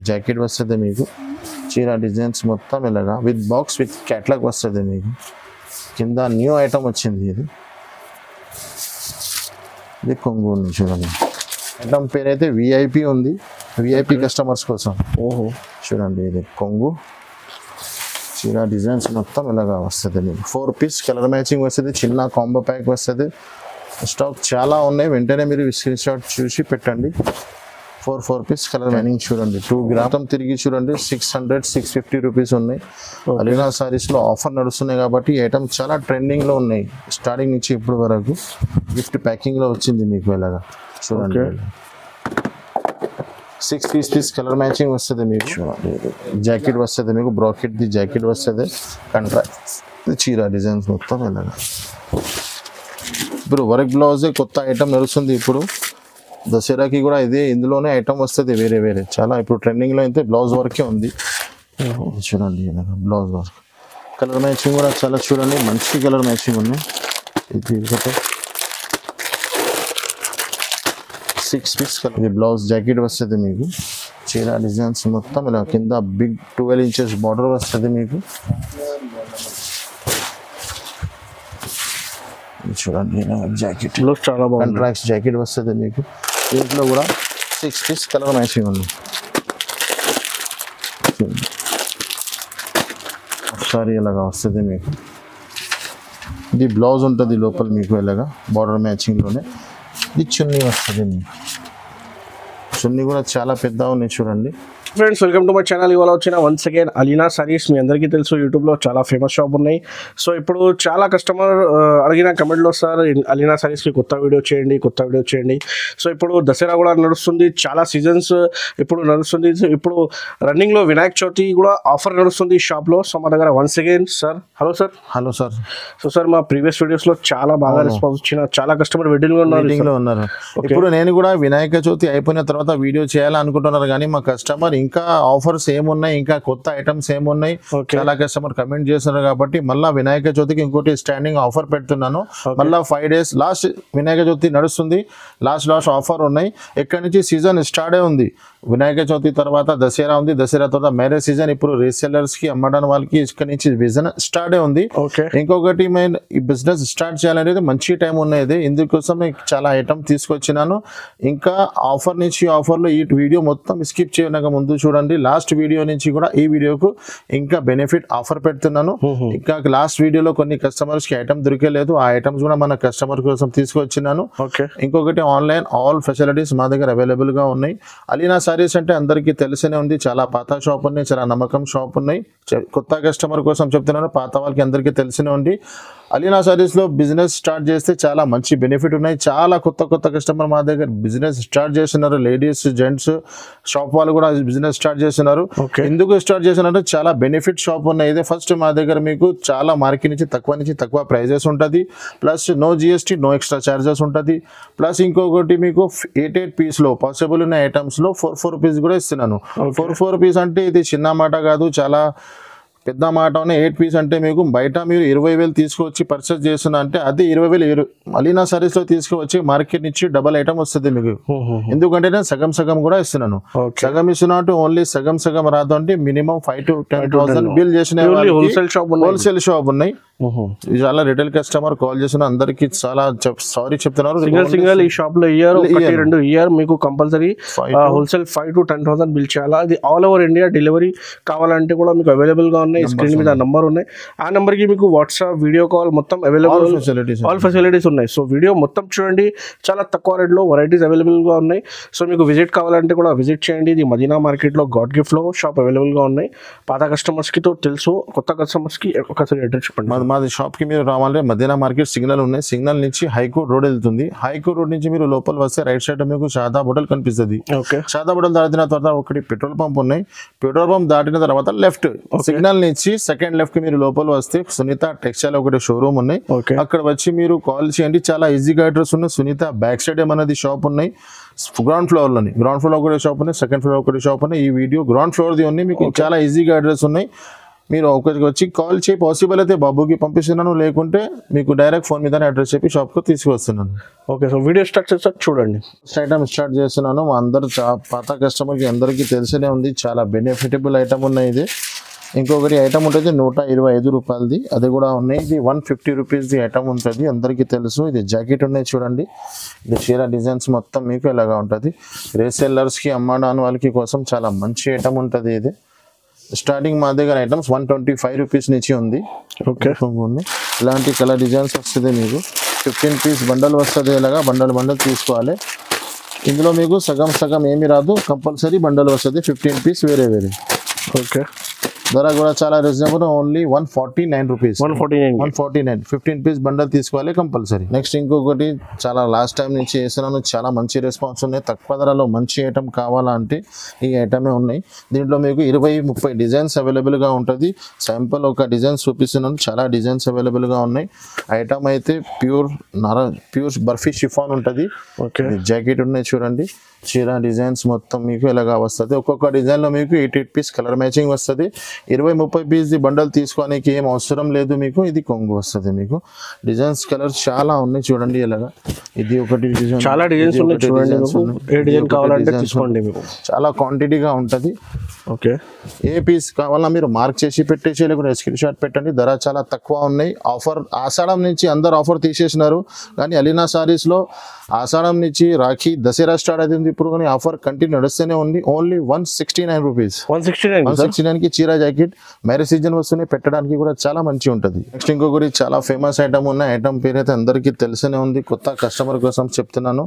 Jacket వస్తుంది మీకు, చీర డిజైన్స్ మొత్తం ఇలాగా విత్ బాక్స్ విత్ క్యాట్లాగ్ వస్తుంది మీకు. కింద న్యూ ఐటమ్ వచ్చింది ఇది. ఇది కొంగు ఉంది చూడండి. ఐటమ్ పేరు అయితే విఐపి ఉంది, విఐపి కస్టమర్స్ కోసం. చూడండి ఇది కొంగు, చీర డిజైన్స్ మొత్తం ఇలాగా వస్తుంది మీకు. 4 పీస్ కలర్ మ్యాచింగ్ వస్తుంది, చిన్న కాంబో ప్యాక్ వస్తుంది. స్టాక్ చాలా ఉన్నాయి, వెంటనే మీరు స్క్రీన్ షాట్ చూసి పెట్టండి. 4 పీస్ కలర్ మ్యాచింగ్ చూడండి. 2 గ్రామ్ తిరిగి చూడండి. 600-650 రూపీస్ ఉన్నాయి. అలీనా సారీస్లో ఆఫర్ నడుస్తున్నాయి కాబట్టి ఈ ఐటమ్ చాలా ట్రెండింగ్లో ఉన్నాయి. స్టార్టింగ్ నుంచి ఇప్పుడు వరకు గిఫ్ట్ ప్యాకింగ్లో వచ్చింది మీకు ఇలాగా చూడండి. 6 పీస్ కలర్ మ్యాచింగ్ వస్తుంది మీకు. చూడండి జాకెట్ వస్తుంది మీకు, బ్రాకెట్ది జాకెట్ వస్తుంది, కాంట్రాస్ట్ చీర డిజైన్స్ మొత్తం ఇలాగా. ఇప్పుడు వర్క్ బ్లౌజే కొత్త ఐటమ్ నడుస్తుంది. ఇప్పుడు దసరాకి కూడా ఇదే ఇందులోనే ఐటమ్ వస్తుంది వేరే వేరే చాలా. ఇప్పుడు ట్రెండింగ్లో అయితే బ్లౌజ్ వర్కే ఉంది చూడండి ఇలాగా. బ్లౌజ్ వర్క్ కలర్ మ్యాచింగ్ కూడా చాలా చూడండి, మంచి కలర్ మ్యాచింగ్ ఉన్నాయి. ఇది 6 పీస్ కలర్. ఇది బ్లౌజ్ జాకెట్ వస్తుంది మీకు, చీర డిజైన్స్ మొత్తం ఇలా. కింద బిగ్ 12 ఇంచెస్ బార్డర్ వస్తుంది మీకు. చూడండి జాకెట్ చాలా బాగుంది, కాంట్రాక్ట్ జాకెట్ వస్తుంది మీకు. దీంట్లో కూడా 6 పీస్ కలర్ మ్యాచింగ్ ఉంది. ఒకసారి ఇలాగా వస్తుంది మీకు. ఇది బ్లౌజ్ ఉంటుంది లోపల మీకు ఇలాగా బార్డర్ మ్యాచింగ్లోనే. ఇది చున్నీ వస్తుంది మీకు. చున్నీ కూడా చాలా పెద్ద ఉన్నాయి చూడండి. Friends welcome to my channel. ఇవాళ వచ్చిన వన్స్ అగైన్ అలీనా సారీస్. మీ అందరికీ తెలుసు యూట్యూబ్లో చాలా ఫేమస్ షాప్ ఉన్నాయి. సో ఇప్పుడు చాలా కస్టమర్ అడిగిన కమెంట్లో సార్ అలీనా సారీస్కి కొత్త వీడియో చేయండి. సో ఇప్పుడు దసరా కూడా నడుస్తుంది, చాలా సీజన్స్ ఇప్పుడు నడుస్తుంది. ఇప్పుడు రన్నింగ్లో వినాయక చవితి కూడా ఆఫర్ నడుస్తుంది షాప్లో. సో మా దగ్గర once again sir. Hello sir. So sir మా ప్రీవియస్ వీడియోస్లో చాలా బాగా రెస్పాన్స్ వచ్చిన, చాలా కస్టమర్ వెడ్డింగ్లో ఉన్నారు. ఇప్పుడు నేను కూడా వినాయక చవితి అయిపోయిన తర్వాత వీడియో చేయాలనుకుంటున్నారు, కానీ మా కస్టమర్ ఇంకా ఆఫర్స్ ఏమున్నాయి, ఇంకా కొత్త ఐటమ్స్ ఏమున్నాయి చాలా కస్టమర్ కమెంట్ చేస్తున్నారు. కాబట్టి మళ్ళీ వినాయక చవితికి ఇంకోటి స్టాండింగ్ ఆఫర్ పెడుతున్నాను. మళ్ళీ 5 days లాస్ట్ వినాయక చవితి నడుస్తుంది, లాస్ట్ ఆఫర్ ఉన్నాయి. ఎక్కడి నుంచి సీజన్ స్టార్ట్ అయి ఉంది. వినాయక చవితి తర్వాత దసరా ఉంది, దసరా తర్వాత మ్యారేజ్ సీజన్. ఇప్పుడు రీసెల్లర్స్ కి అమ్మడానికి వాళ్ళకి ఇక్కడ నుంచి బిజినెస్ స్టార్ట్ అయి ఉంది. ఇంకొకటి మేము ఈ బిజినెస్ స్టార్ట్ చేయాలనేది మంచి టైం ఉన్నది. ఇందుకోసం చాలా ఐటమ్ తీసుకొచ్చినాను. ఇంకా ఆఫర్ నుంచి ఆఫర్లో ఈ వీడియో మొత్తం స్కిప్ చేయడానికి ముందు చూడండి. లాస్ట్ వీడియో నుంచి కూడా ఈ వీడియోకు ఇంకా బెనిఫిట్ ఆఫర్ పెడుతున్నాను. ఇంకా లాస్ట్ వీడియోలో కొన్ని కస్టమర్స్ కి ఐటమ్ దొరికలేదు, ఆ ఐటమ్స్ కూడా మన కస్టమర్ కోసం తీసుకొచ్చినాను. ఇంకొకటి ఆన్లైన్ ఆల్ ఫెసిలిటీస్ మా దగ్గర అవైలబుల్ గా ఉన్నాయి. అలీనా సారీస్ అంటే అందరికీ తెలిసినే ఉంది, చాలా పాత షాప్ ఉన్నాయి, చాలా నమ్మకం షాప్ ఉన్నాయి. కొత్త కస్టమర్ కోసం చెప్తున్నాను, పాత వాళ్ళకి అందరికీ తెలిసినే ఉంది. అలీనా సారీస్లో బిజినెస్ స్టార్ట్ చేస్తే చాలా మంచి బెనిఫిట్ ఉన్నాయి. చాలా కొత్త కస్టమర్ మా దగ్గర బిజినెస్ స్టార్ట్ చేస్తున్నారు. లేడీస్ జెంట్స్ షాప్ వాళ్ళు కూడా బిజినెస్ స్టార్ట్ చేస్తున్నారు. ఎందుకు స్టార్ట్ చేస్తున్నారు, చాలా బెనిఫిట్ షాప్ ఉన్నాయి. ఇదే ఫస్ట్ మా దగ్గర మీకు చాలా మార్కెట్ నుంచి తక్కువ ప్రైజెస్ ఉంటుంది. Plus no GST, no extra charges ఉంటుంది. ప్లస్ ఇంకొకటి మీకు 8 పీస్లో పాసిబుల్ ఉన్న ఐటమ్స్లో 4 పీస్ కూడా ఇస్తున్నాను. 4 పీస్ అంటే ఇది చిన్న మాట కాదు, చాలా పెద్ద మాట. 8 పీస్ అంటే మీకు బయట మీరు 20,000 తీసుకొచ్చి పర్చేస్ చేస్తున్నా అంటే అది 20,000 అలీనా సారీస్లో తీసుకువచ్చి మార్కెట్ నుంచి డబల్ ఐటమ్ వస్తుంది మీకు. ఎందుకంటే నేను సగం కూడా ఇస్తున్నాను. సగం ఇస్తున్నా అంటే ఓన్లీ సగం రాదు అంటే మినిమం 5,000 to 10,000 బిల్ చేసిన హోల్సేల్ షాప్ ఉన్నాయి. చాలా రిటైల్ కస్టమర్ కాల్ చేసిన అందరికి చాలా సారీ చెప్తున్నారు. సింగల్ ఈ షాప్ లో ఇయర్ మీకు కంపల్సరీ హోల్సేల్ 5,000 to 10,000 బిల్ చేయాలా. ఇది ఆల్ ఓవర్ ఇండియా డెలివరీ కావాలంటే కూడా మీకు అవైలబుల్ గా ఉన్నాయి. స్క్రీన్ మీద నంబర్ ఉన్నాయి, ఆ నంబర్ కి మీకు వాట్సాప్ వీడియో కాల్ మొత్తం అవైలబుల్, ఆల్ ఫెసిలిటీస్ ఉన్నాయి. సో వీడియో మొత్తం చూడండి, చాలా తక్కువ రేట్ లో వెరైటీస్ అవైలబుల్ గా ఉన్నాయి. సో మీకు విజిట్ కావాలంటే కూడా విజిట్ చేయండి. ఇది మదీనా మార్కెట్ లో గాడ్ గిఫ్ట్ లో షాప్ అవైలబుల్ గా ఉన్నాయి. పాత కస్టమర్స్ కి తో తెలుసు, కొత్త కస్టమర్స్ కి ఒకసారి అడ్రస్ చెప్పండి. మాది షాప్కి మీరు రావాలంటే మదీనా మార్కెట్ సిగ్నల్ ఉన్నాయి. సిగ్నల్ నుంచి హైకోర్ట్ రోడ్ వెళ్తుంది. హైకోర్ట్ రోడ్ నుంచి మీరు లోపల వస్తే రైట్ సైడ్ మీకు షాదాబ్ హోటల్ కనిపిస్తుంది. షాదాబ్ హోటల్ దాటిన తర్వాత ఒకటి పెట్రోల్ పంప్ ఉన్నాయి. పెట్రోల్ పంప్ దాటిన తర్వాత లెఫ్ట్ సిగ్నల్ నుంచి సెకండ్ లెఫ్ట్ కి మీరు లోపల వస్తే సునీత టెక్స్టైల్ ఒకటి షోరూమ్ ఉన్నాయి. అక్కడ వచ్చి మీరు కాల్ చేయండి. చాలా ఈజీగా అడ్రస్ ఉన్నాయి. సునీత బ్యాక్ సైడ్ ఏమన్నది షాప్ ఉన్నాయి. గ్రౌండ్ ఫ్లోర్ ఒకటి షాప్ ఉన్నాయి, సెకండ్ ఫ్లోర్ ఒకటి షాప్ ఉన్నాయి. ఈ వీడియో గ్రౌండ్ ఫ్లోర్ ది ఉన్నాయి. మీకు చాలా ఈజీగా అడ్రస్ ఉన్నాయి. మీరు ఒకరికి వచ్చి కాల్ చేయి, పాసిబుల్ అయితే బాబుకి పంపిస్తున్నాను, లేకుంటే మీకు డైరెక్ట్ ఫోన్ మీదనే అడ్రస్ చెప్పి షాప్కి తీసుకొస్తున్నాను. ఓకే, సో వీడియో స్టార్ట్ చేస్తారు చూడండి. ఫస్ట్ ఐటమ్ స్టార్ట్ చేస్తున్నాను. మా అందరు పాత కస్టమర్కి అందరికీ తెలిసినే ఉంది, చాలా బెనిఫిటబుల్ ఐటమ్ ఉన్నాయి ఇది. ఇంకొకటి ఐటమ్ ఉంటుంది 125 రూపాయలది, అది కూడా ఉన్నాయి. ఇది 150 రూపీస్ది ఐటమ్ ఉంటుంది, అందరికీ తెలుసు. ఇది జాకెట్ ఉన్నాయి చూడండి, ఇది చీర డిజైన్స్ మొత్తం మీకు ఇలాగా ఉంటుంది. రీసెల్లర్స్కి అమ్మడాన్ వాళ్ళకి కోసం చాలా మంచి ఐటమ్ ఉంటుంది ఇది. స్టార్టింగ్ మా దగ్గర ఐటమ్స్ 125 రూపీస్ నుంచి ఉంది. ఓకే, ఇలాంటి కలర్ డిజైన్స్ వస్తుంది మీకు. 15 పీస్ బండల్ వస్తుంది, ఇలాగా బండల్ తీసుకోవాలి. ఇందులో మీకు సగం సగం ఏమి రాదు, కంపల్సరీ బండల్ వస్తుంది. 15 పీస్ వేరే. ఓకే, ధర కూడా చాలా reasonable, only 149 rupees. 149 15 piece bundle తీసుకోవాలి కంపల్సరీ. నెక్స్ట్ ఇంకొకటి చాలా లాస్ట్ టైం నుంచి చేస్తున్నాను, చాలా మంచి రెస్పాన్స్ ఉన్నాయి. తక్కువ ధరలో మంచి ఐటమ్ కావాలంటే ఈ ఐటమే ఉన్నాయి. దీంట్లో మీకు 20-30 డిజైన్స్ అవైలబుల్గా ఉంటుంది. శాంపుల్ ఒక డిజైన్స్ చూపిస్తున్నాను, చాలా డిజైన్స్ అవైలబుల్గా ఉన్నాయి. ఐటమ్ అయితే ప్యూర్ బర్ఫీ షిఫాన్ ఉంటుంది. ఓకే, జాకెట్ ఉన్నాయి చూడండి, చీర డిజైన్స్ మొత్తం మీకు ఇలాగా వస్తుంది. ఒక్కొక్క డిజైన్లో మీకు 8 పీస్ కలర్ మ్యాచింగ్ వస్తుంది. 20-30 పీస్ది బండల్ తీసుకోవడానికి ఏం అవసరం లేదు మీకు. ఇది కొంగు వస్తుంది మీకు. డిజైన్స్ కలర్స్ చాలా ఉన్నాయి చూడండి ఇలాగా. ఇది ఒకటి డిజైన్, చాలా డిజైన్స్ ఉన్నాయి చూడండి. ఏ డిజైన్ కావాలంటే తీసుకోండి, మీకు చాలా క్వాంటిటీగా ఉంటుంది. ఓకే, ఏ పీస్ కావాలన్నా మీరు మార్క్ చేసి పెట్టేసి, లేకుంటే స్క్రీన్ షాట్ పెట్టండి. ధర చాలా తక్కువ ఉన్నాయి. ఆఫర్ ఆషాఢం నుంచి అందరు ఆఫర్ తీసేసినారు, కానీ అలీనా సారీస్లో ఆషాఢం నుంచి రాఖీ దసరా స్టార్ట్ అవుతుంది ఇప్పుడు, కానీ ఆఫర్ కంటిన్యూ నడుస్తూనే ఉంది. Only 169 rupees. 169కి చీర జాకెట్. మ్యారేజ్ సీజన్ వస్తూనే పెట్టడానికి కూడా చాలా మంచి ఉంటుంది. నెక్స్ట్ ఇంకొకటి చాలా ఫేమస్ ఐటమ్ ఉన్న ఐటమ్ పేరు అయితే అందరికీ తెలిసనే ఉంది, కొత్త కస్టమర్ కోసం చెప్తున్నాను.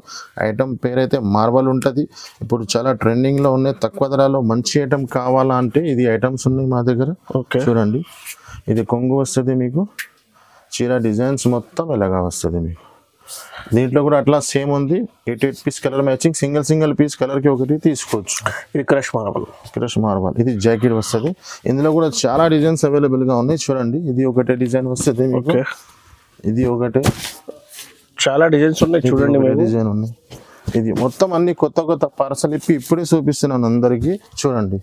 ఐటమ్ పేరు అయితే మార్బల్ ఉంటుంది. ఇప్పుడు చాలా ట్రెండింగ్లో ఉన్నాయి. తక్కువ ధరలో మంచి ఐటమ్ కావాలా అంటే ఇది ఐటమ్స్ ఉన్నాయి మా దగ్గర. చూడండి, ఇది కొంగు వస్తుంది మీకు, చీర డిజైన్స్ మొత్తం ఇలాగా వస్తుంది మీకు. దీంట్లో కూడా అట్లా సేమ్ ఉంది. 8 piece colour matching, single piece కలర్కి ఒకటి తీసుకోవచ్చు. ఇది క్రష్ మార్బల్, ఇది జాకెట్ వస్తుంది. ఇందులో కూడా చాలా డిజైన్స్ అవైలబుల్గా ఉన్నాయి చూడండి. ఇది ఒకటే డిజైన్ వస్తుంది మీకు, ఇది ఒకటే, చాలా డిజైన్స్ ఉన్నాయి చూడండి. డిజైన్ ఉన్నాయి. ఇది మొత్తం అన్ని కొత్త పార్సల్ ఇప్పి ఇప్పుడే చూపిస్తున్నాను అందరికీ. చూడండి,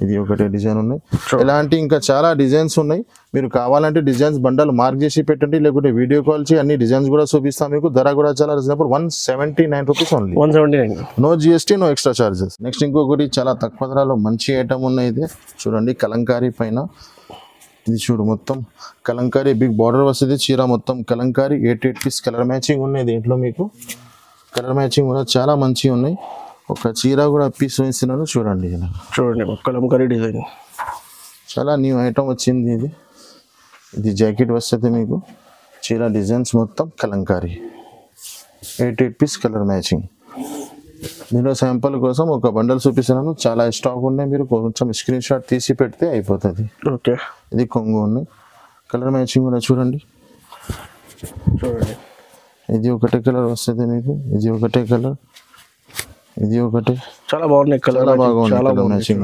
ఇది ఒకటే డిజైన్ ఉన్నాయి. ఇలాంటి ఇంకా చాలా డిజైన్స్ ఉన్నాయి. మీరు కావాలంటే డిజైన్స్ బండల్ మార్క్ చేసి పెట్టండి, లేకుంటే వీడియో కాల్ చేసి అన్ని డిజైన్స్ కూడా చూపిస్తాం మీకు. ధర కూడా చాలా reasonable, 179 rupees only. 179, no GST, no extra charges. Next ఇంకొకటి చాలా తక్కువ ధరలో మంచి ఐటమ్ ఉన్నాయి. ఇది చూడండి, కలంకారీ పైన. ఇది చూడు, మొత్తం కలంకారీ బిగ్ బార్డర్ వస్తుంది. చీర మొత్తం కలంకారీ. 8 పీస్ కలర్ మ్యాచింగ్ ఉన్నాయి. దీంట్లో మీకు కలర్ మ్యాచింగ్ కూడా చాలా మంచిగా ఉన్నాయి. ఒక చీర కూడా పీస్ వేస్తున్నాను చూడండి. కలంకారీ డిజైన్ చాలా న్యూ ఐటమ్ వచ్చింది. ఇది జాకెట్ వస్తుంది మీకు, చీర డిజైన్స్ మొత్తం కలంకారీ. 8 piece colour matching. దీనిలో శాంపుల్ కోసం ఒక బండల్ చూపిస్తున్నాను, చాలా స్టాక్ ఉన్నాయి. మీరు కొంచెం స్క్రీన్ షాట్ తీసి పెడితే అయిపోతుంది. ఓకే, ఇది కొంగు ఉన్నాయి. కలర్ మ్యాచింగ్ కూడా చూడండి. ఇది ఒకటే కలర్ వస్తుంది మీకు, ఇది ఒకటే కలర్, ఇది ఒకటి. చాలా బాగున్నాయి కలర్, చాలా బాగుంది మ్యాచింగ్.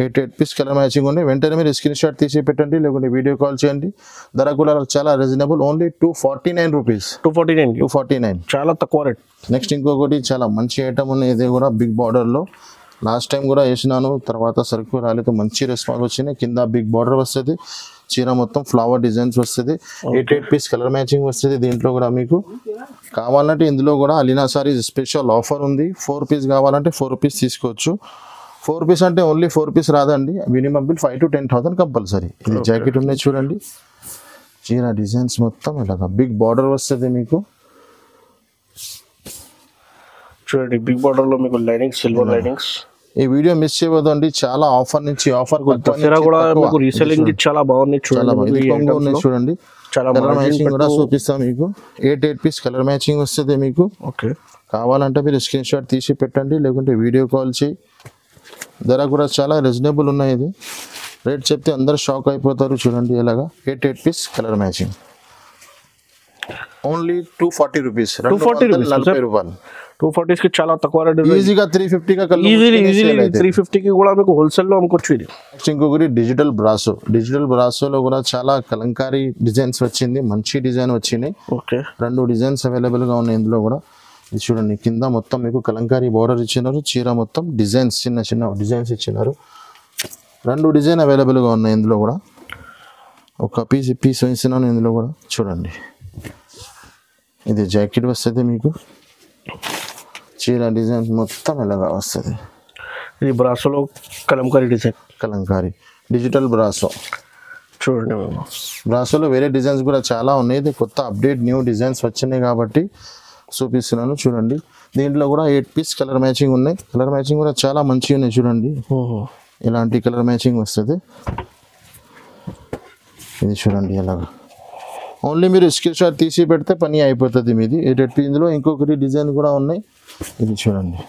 8 పీస్ కలర్ మ్యాచింగ్ ఉన్నాయి. వెంటనే మీరు స్క్రీన్ షాట్ తీసి పెట్టండి, లేకుంటే వీడియో కాల్ చేయండి. ధర కూడా చాలా రీజనబుల్, ఓన్లీ 249 రూపీస్. 249, చాలా తక్కువ రేట్. నెక్స్ట్ ఇంకొకటి చాలా మంచి ఐటమ్ ఉన్నాయి. ఇది కూడా బిగ్ బార్డర్లో. లాస్ట్ టైం కూడా వేసినాను, తర్వాత సరుకు రాలేదు, మంచి రెస్పాన్స్ వచ్చినాయి. కింద బిగ్ బార్డర్ వస్తుంది, చీర మొత్తం ఫ్లవర్ డిజైన్స్ వస్తుంది. 8 పీస్ కలర్ మ్యాచింగ్ వస్తుంది. దీంట్లో కూడా మీకు కావాలంటే ఇందులో కూడా అలీనా సారీస్ స్పెషల్ ఆఫర్ ఉంది. 4 పీస్ కావాలంటే 4 పీస్ తీసుకోవచ్చు. 4 పీస్ అంటే ఓన్లీ 4 పీస్ రాదండి, మినిమం బిల్ 5,000 to 10,000 కంపల్సరీ. ఇది జాకెట్ ఉన్నాయి చూడండి, చీర డిజైన్స్ మొత్తం ఇలాగా బిగ్ బార్డర్ వస్తుంది మీకు. చూడండి, బిగ్ బార్డర్ లో మీకు లైనింగ్స్, సిల్వర్ లైనింగ్స్. ఈ వీడియో మిస్ చేయవద్దండి, చాలా ఆఫర్ నుంచి ఆఫర్ రీసెల్లింగ్ చాలా బాగున్నాయి చూడండి. కలర్ మ్యాచింగ్ కూడా చూపిస్తాం మీకు. 8 పీస్ కలర్ మ్యాచింగ్ వస్తుంది మీకు. ఓకే, కావాలంటే మీరు స్క్రీన్ షాట్ తీసి పెట్టండి, లేకుంటే వీడియో కాల్ చేయి. ధర కూడా చాలా రీజనబుల్ ఉన్నాయి. ఇది రేట్ చెప్తే అందరు షాక్ అయిపోతారు. చూడండి ఇలాగా 8 piece colour matching, only 240 rupees. 240 రూపాయలు. 240 కి చాలా తక్కువ రేట్. ఈజీగా 350 350కి కూడా మీకు హోల్సేల్ లో అమ్ముకోవచ్చు. ఇది నెక్స్ట్ ఇంకొకటి డిజిటల్ బ్రాసోలో కూడా చాలా కలంకారీ డిజైన్స్ వచ్చింది, మంచి డిజైన్ వచ్చినాయి. ఓకే, 2 డిజైన్స్ అవైలబుల్ గా ఉన్నాయి ఇందులో కూడా. ఇది చూడండి, కింద మొత్తం మీకు కలంకారీ బోర్డర్ ఇచ్చినారు, చీర మొత్తం డిజైన్స్ చిన్న చిన్న డిజైన్స్ ఇచ్చినారు. 2 డిజైన్ అవైలబుల్ గా ఉన్నాయి ఇందులో కూడా. ఒక పీస్ వేస్తున్నాను ఇందులో కూడా చూడండి. ఇది జాకెట్ వస్తుంది మీకు, చీర డిజైన్ మొత్తం ఇలాగా వస్తుంది. ఇది బ్రాసోలో Kalamkari design, Kalamkari digital brasso చూడండి మేము. బ్రాసోలో వేరే డిజైన్స్ కూడా చాలా ఉన్నాయి. ఇది కొత్త అప్డేట్ న్యూ డిజైన్స్ వచ్చినాయి కాబట్టి చూపిస్తున్నాను చూడండి. దీంట్లో కూడా 8 పీస్ కలర్ మ్యాచింగ్ ఉన్నాయి. కలర్ మ్యాచింగ్ కూడా చాలా మంచిగా ఉన్నాయి చూడండి. ఇలాంటి కలర్ మ్యాచింగ్ వస్తుంది. ఇది చూడండి ఎలాగా, ఓన్లీ మీరు స్క్రీన్ షాట్ తీసి పెడితే పని అయిపోతుంది మీది. 8 పీస్. ఇందులో ఇంకొకటి డిజైన్ కూడా ఉన్నాయి. ఇది చూడండి,